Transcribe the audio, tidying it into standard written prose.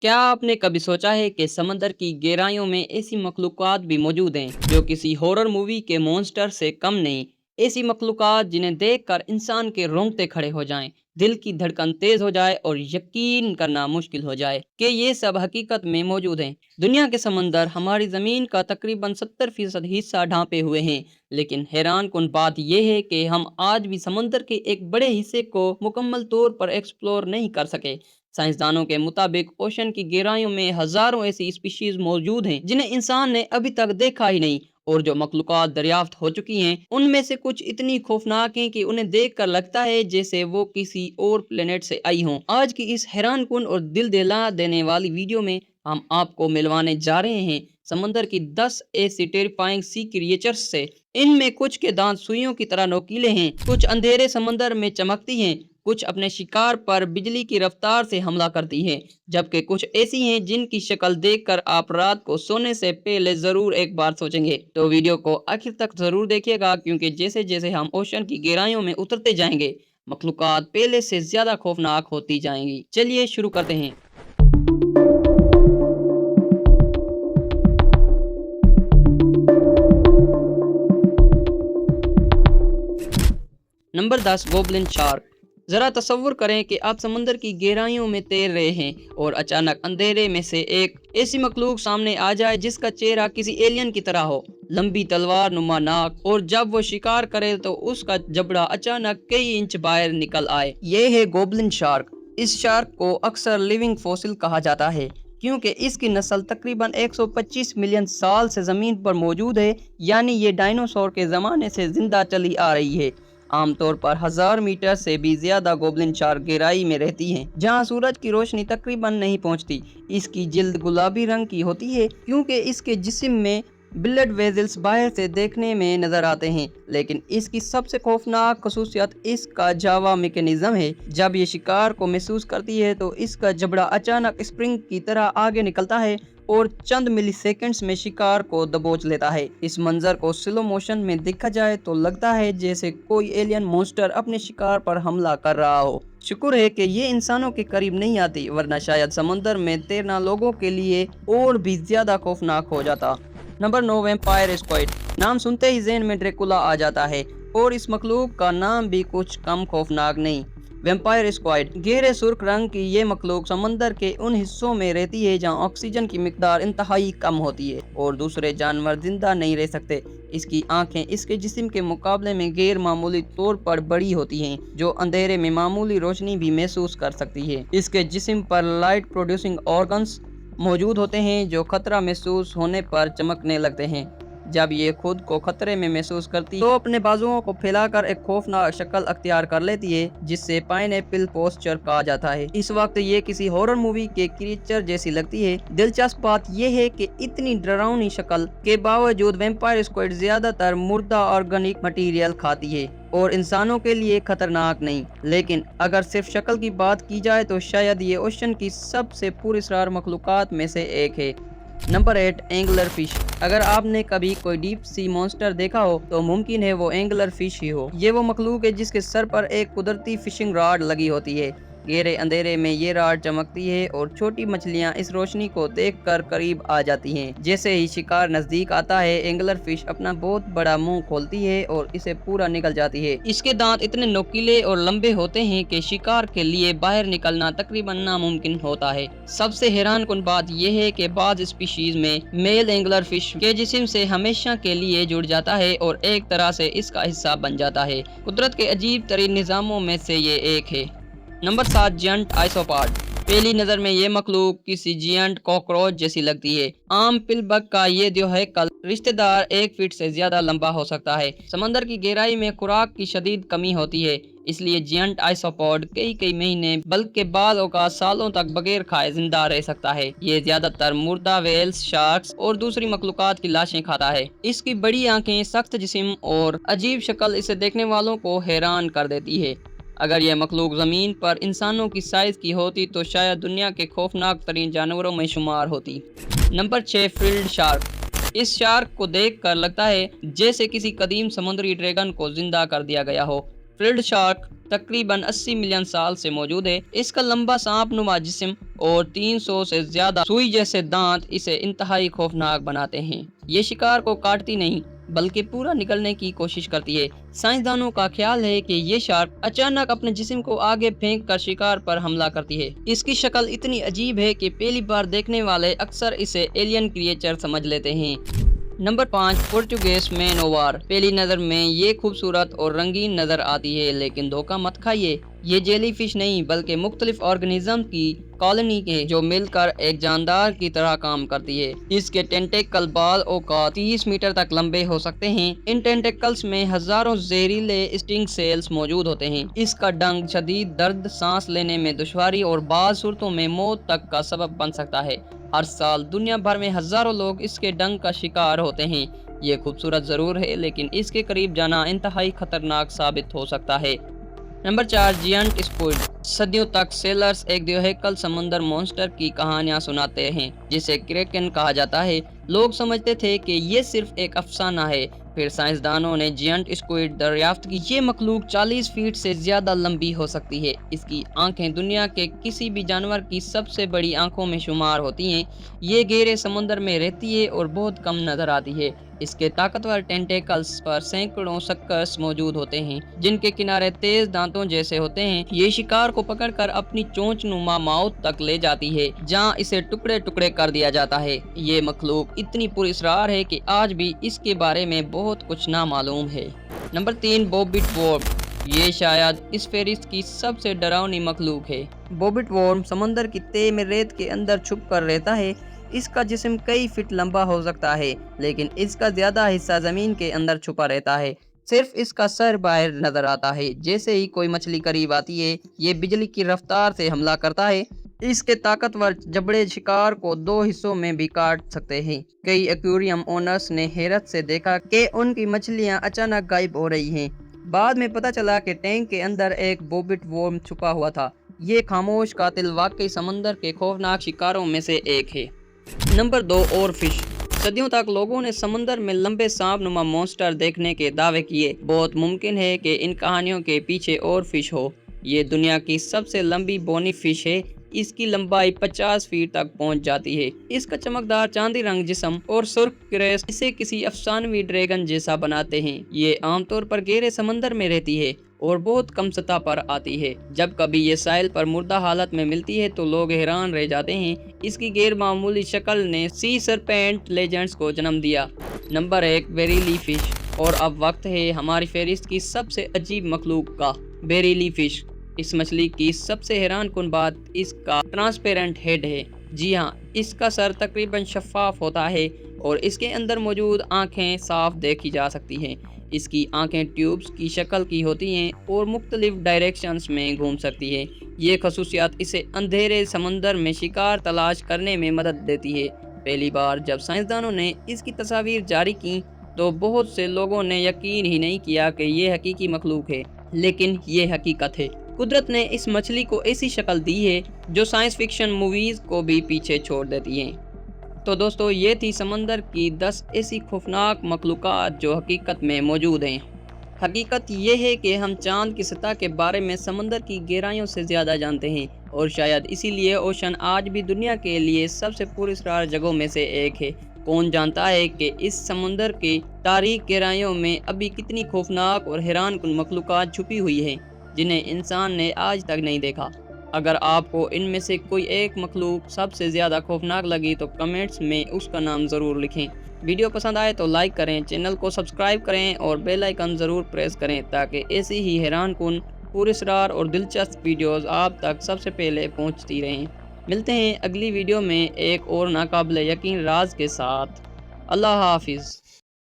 क्या आपने कभी सोचा है कि समंदर की गहराइयों में ऐसी मखलूक़ात भी मौजूद हैं जो किसी हॉरर मूवी के मॉन्स्टर से कम नहीं? ऐसी मखलूक़ात जिन्हें देखकर इंसान के रोंगटे खड़े हो जाएं, दिल की धड़कन तेज हो जाए और यकीन करना मुश्किल हो जाए कि ये सब हकीकत में मौजूद हैं। दुनिया के समंदर हमारी ज़मीन का तकरीबन 70% हिस्सा ढांपे हुए हैं, लेकिन हैरान कुन बात यह है कि हम आज भी समंदर के एक बड़े हिस्से को मुकम्मल तौर पर एक्सप्लोर नहीं कर सके। साइंसदानों के मुताबिक ओशन की गहराइयों में हजारों ऐसी स्पीशीज मौजूद हैं जिन्हें इंसान ने अभी तक देखा ही नहीं, और जो मखलूक़ात दरियाफ्त हो चुकी हैं उनमें से कुछ इतनी खौफनाक हैं कि उन्हें देखकर लगता है जैसे वो किसी और प्लेनेट से आई हों। आज की इस हैरान कुन और दिल दहला देने वाली वीडियो में हम आपको मिलवाने जा रहे हैं समंदर की 10 ऐसी टेरिफाइंग सी क्रिएचर्स से। इनमें कुछ के दांत सुइयों की तरह नोकीले हैं, कुछ अंधेरे समंदर में चमकती हैं, कुछ अपने शिकार पर बिजली की रफ्तार से हमला करती हैं, जबकि कुछ ऐसी हैं जिनकी शक्ल देखकर आप रात को सोने से पहले ज़रूर एक बार सोचेंगे। तो वीडियो को आखिर तक ज़रूर देखिएगा, क्योंकि जैसे जैसे हम ओशन की गहराइयों में उतरते जाएंगे मखलूक़ात पहले से ज़्यादा खौफनाक होती जाएंगी। चलिए शुरू करते हैं। Number 10, goblin shark. ज़रा तसव्वुर करें कि आप समंदर की गहराइयों में तैर रहे हैं और अचानक अंधेरे में से एक ऐसी मखलूक सामने आ जाए जिसका चेहरा किसी एलियन की तरह हो, लंबी तलवार नुमा नाक, और जब वो शिकार करे तो उसका जबड़ा अचानक कई इंच बाहर निकल आए। ये है गोबलिन शार्क। इस शार्क को अक्सर लिविंग फॉसिल कहा जाता है क्योंकि इसकी नस्ल तकरीबन 125 मिलियन साल से ज़मीन पर मौजूद है, यानी ये डायनासोर के ज़माने से ज़िंदा चली आ रही है। आमतौर पर 1000 मीटर से भी ज्यादा गोबलिन शार्क गहराई में रहती हैं, जहां सूरज की रोशनी तकरीबन नहीं पहुंचती। इसकी जिल्द गुलाबी रंग की होती है क्योंकि इसके जिस्म में ब्लड वेजल्स बाहर से देखने में नजर आते हैं, लेकिन इसकी सबसे खौफनाक खसूसियत इसका जावा मैकेनिज्म है। जब ये शिकार को महसूस करती है तो इसका जबड़ा अचानक स्प्रिंग की तरह आगे निकलता है और चंद मिली सेकेंड्स में शिकार को दबोच लेता है। इस मंजर को स्लो मोशन में देखा जाए तो लगता है जैसे कोई एलियन मॉन्स्टर अपने शिकार पर हमला कर रहा हो। शुक्र है कि ये इंसानों के करीब नहीं आती, वरना शायद समंदर में तैरना लोगों के लिए और भी ज्यादा खौफनाक हो जाता। Number 9, vampire squid. नाम सुनते ही ज़हन में ड्रैकुला आ जाता है, और इस मखलूक का नाम भी कुछ कम खौफनाक नहीं। वैम्पायर स्क्विड गहरे सुर्ख रंग की ये मखलूक समंदर के उन हिस्सों में रहती है जहां ऑक्सीजन की मिकदार इंतहाई कम होती है और दूसरे जानवर जिंदा नहीं रह सकते। इसकी आंखें इसके जिस्म के मुकाबले में गैर मामूली तौर पर बड़ी होती हैं, जो अंधेरे में मामूली रोशनी भी महसूस कर सकती है। इसके जिस्म पर लाइट प्रोड्यूसिंग ऑर्गन्स मौजूद होते हैं जो खतरा महसूस होने पर चमकने लगते हैं। जब ये खुद को खतरे में महसूस करती तो अपने बाजुओं को फैलाकर एक खौफनाक शक्ल अख्तियार कर लेती है, जिससे पाइनएप्पल पोस्चर कहा जाता है। इस वक्त ये किसी हॉरर मूवी के क्रीचर जैसी लगती है। दिलचस्प बात यह है कि इतनी डरावनी शक्ल के बावजूद वैम्पायर स्क्विड ज्यादातर मुर्दा ऑर्गेनिक मटेरियल खाती है और इंसानों के लिए खतरनाक नहीं। लेकिन अगर सिर्फ शक्ल की बात की जाए तो शायद ये ओशन की सबसे पुरअसरार मखलूकात में से एक है। Number 8, angler fish. अगर आपने कभी कोई डीप सी मॉन्स्टर देखा हो तो मुमकिन है वो एंगलर फिश ही हो। ये वो मखलूक है जिसके सर पर एक कुदरती फिशिंग रॉड लगी होती है। गहरे अंधेरे में ये रॉड चमकती है और छोटी मछलियां इस रोशनी को देखकर करीब आ जाती हैं। जैसे ही शिकार नजदीक आता है एंगलर फिश अपना बहुत बड़ा मुंह खोलती है और इसे पूरा निकल जाती है। इसके दांत इतने नोकीले और लंबे होते हैं कि शिकार के लिए बाहर निकलना तकरीबन नामुमकिन होता है। सबसे हैरान कुन बात यह है कि बाज़ स्पीशीज में मेल एंगलर फिश के जिस्म से हमेशा के लिए जुड़ जाता है और एक तरह से इसका हिस्सा बन जाता है। कुदरत के अजीब तरीन निज़ामों में से ये एक है। Number 7, giant isopod. पहली नजर में ये मखलूक किसी जियंट कॉकरोच जैसी लगती है। आम पिलबग का ये जो है कल रिश्तेदार 1 फीट से ज्यादा लंबा हो सकता है। समंदर की गहराई में खुराक की शदीद कमी होती है, इसलिए जियंट आइसोपॉड कई महीने बल्कि बाद औकात सालों तक बगैर खाए जिंदा रह सकता है। ये ज्यादातर मुर्दा वेल्स, शार्क्स और दूसरी मखलूकात की लाशें खाता है। इसकी बड़ी आंखें, सख्त जिस्म और अजीब शक्ल इसे देखने वालों को हैरान कर देती है। अगर यह मखलूक ज़मीन पर इंसानों की साइज़ की होती तो शायद दुनिया के खौफनाक तरीन जानवरों में शुमार होती। Number 6, field shark. इस शार्क को देखकर लगता है जैसे किसी कदीम समुद्री ड्रैगन को जिंदा कर दिया गया हो। फ्रिल्ड शार्क तकरीबन 80 मिलियन साल से मौजूद है। इसका लंबा सांप नुमा जिस्म और 300 से ज्यादा सुई जैसे दांत इसे इंतहाई खौफनाक बनाते हैं। ये शिकार को काटती नहीं बल्कि पूरा निकलने की कोशिश करती है। साइंसदानों का ख्याल है कि ये शार्क अचानक अपने जिस्म को आगे फेंक कर शिकार पर हमला करती है। इसकी शक्ल इतनी अजीब है कि पहली बार देखने वाले अक्सर इसे एलियन क्रिएचर समझ लेते हैं। Number 5, Portuguese man o' war. पहली नज़र में ये खूबसूरत और रंगीन नज़र आती है, लेकिन धोखा मत खाइए। ये जेली फिश नहीं बल्कि मुख्तलिफ ऑर्गेनिज्म की कॉलोनी है जो मिलकर एक जानदार की तरह काम करती है। इसके टेंटेकल बाल और 30 मीटर तक लंबे हो सकते हैं। इन टेंटेकल्स में हजारों जहरीले स्टिंग सेल्स मौजूद होते हैं। इसका डंक शदीद दर्द, सांस लेने में दुश्वारी और बाज़ सूरतों में मौत तक का सबब बन सकता है। हर साल दुनिया भर में हजारों लोग इसके डंक का शिकार होते हैं। ये खूबसूरत जरूर है, लेकिन इसके करीब जाना इंतहाई खतरनाक साबित हो सकता है। Number 4, giant squid. सदियों तक सेलर्स एक द्विहेकल समंदर मॉन्स्टर की कहानियां सुनाते हैं जिसे क्रेकन कहा जाता है। लोग समझते थे कि ये सिर्फ एक अफसाना है। फिर साइंसदानों ने जियंट स्क्विड दरियाफ्त की। ये मखलूक 40 फीट से ज्यादा लंबी हो सकती है। इसकी आंखें दुनिया के किसी भी जानवर की सबसे बड़ी आंखों में शुमार होती हैं। ये गहरे समुद्र में रहती है और बहुत कम नजर आती है। इसके ताकतवर टेंटेकल्स पर सैकड़ों सक्कर्स मौजूद होते हैं जिनके किनारे तेज दांतों जैसे होते हैं। ये शिकार को पकड़कर अपनी चोंच नुमा माउथ तक ले जाती है जहां इसे टुकड़े टुकड़े कर दिया जाता है। ये मखलूक इतनी पुरस्कार है कि आज भी इसके बारे में बहुत कुछ ना मालूम है। Number 3, bobbit worm. ये शायद इस फेरिस्त की सबसे डरावनी मखलूक है। बॉबिट वर्म समंदर की तह में रेत के अंदर छुप कर रहता है। इसका जिस्म कई फीट लंबा हो सकता है, लेकिन इसका ज्यादा हिस्सा जमीन के अंदर छुपा रहता है। सिर्फ इसका सर बाहर नजर आता है। जैसे ही कोई मछली करीब आती है, ये बिजली की रफ्तार से हमला करता है। इसके ताकतवर जबड़े शिकार को 2 हिस्सों में भी काट सकते हैं। कई एक्वेरियम ओनर्स ने हैरत से देखा कि उनकी मछलियां अचानक गायब हो रही हैं। बाद में पता चला कि टैंक के अंदर एक बॉबिट वर्म छुपा हुआ था। ये खामोश कातिल वाकई समंदर के खौफनाक शिकारों में से एक है। नंबर 2, और फिश। सदियों तक लोगों ने समंदर में लंबे सांप नुमा मॉन्स्टर देखने के दावे किए। बहुत मुमकिन है कि इन कहानियों के पीछे और फिश हो। ये दुनिया की सबसे लंबी बोनी फिश है। इसकी लंबाई 50 फीट तक पहुंच जाती है। इसका चमकदार चांदी रंग जिस्म और सुर्ख क्रेस्ट इसे किसी अफसानवी ड्रैगन जैसा बनाते हैं। ये आमतौर पर गहरे समंदर में रहती है और बहुत कम सतह पर आती है। जब कभी ये साहिल पर मुर्दा हालत में मिलती है तो लोग हैरान रह जाते हैं। इसकी गैर मामूली शक्ल ने सी सरपेंट लेजेंड्स को जन्म दिया। Number 1, barreleye fish. और अब वक्त है हमारी फहरिस्त की सबसे अजीब मखलूक का, बेरीली फिश। इस मछली की सबसे हैरान कुन बात इसका ट्रांसपेरेंट हेड है। जी हाँ, इसका सर तकरीबन शफाफ होता है और इसके अंदर मौजूद आंखें साफ देखी जा सकती हैं। इसकी आंखें ट्यूब्स की शक्ल की होती हैं और मुख्तलिफ डायरेक्शंस में घूम सकती है। ये खसूसियात इसे अंधेरे समंदर में शिकार तलाश करने में मदद देती है। पहली बार जब साइंसदानों ने इसकी तस्वीर जारी की तो बहुत से लोगों ने यकीन ही नहीं किया कि ये हकीकी मखलूक है, लेकिन ये हकीकत है। कुदरत ने इस मछली को ऐसी शक्ल दी है जो साइंस फिक्शन मूवीज को भी पीछे छोड़ देती हैं। तो दोस्तों, ये थी समंदर की 10 ऐसी खौफनाक मखलूक़ात जो हकीकत में मौजूद हैं। हकीकत ये है कि हम चांद की सतह के बारे में समंदर की गहराइयों से ज़्यादा जानते हैं और शायद इसीलिए ओशन आज भी दुनिया के लिए सबसे पुरस्कार जगहों में से एक है। कौन जानता है कि इस समुंदर की तारीक गहराइयों में अभी कितनी खौफनाक और हैरानकुन मखलूक़ात छुपी हुई हैं जिन्हें इंसान ने आज तक नहीं देखा। अगर आपको इनमें से कोई एक मखलूक सबसे ज़्यादा खौफनाक लगी तो कमेंट्स में उसका नाम ज़रूर लिखें। वीडियो पसंद आए तो लाइक करें, चैनल को सब्सक्राइब करें और बेल आइकन ज़रूर प्रेस करें ताकि ऐसी ही हैरानकुन, पुरस्कार और दिलचस्प वीडियोस आप तक सबसे पहले पहुंचती रहें। मिलते हैं अगली वीडियो में एक और नाकाबिले यकीन राज के साथ। अल्लाह हाफिज़।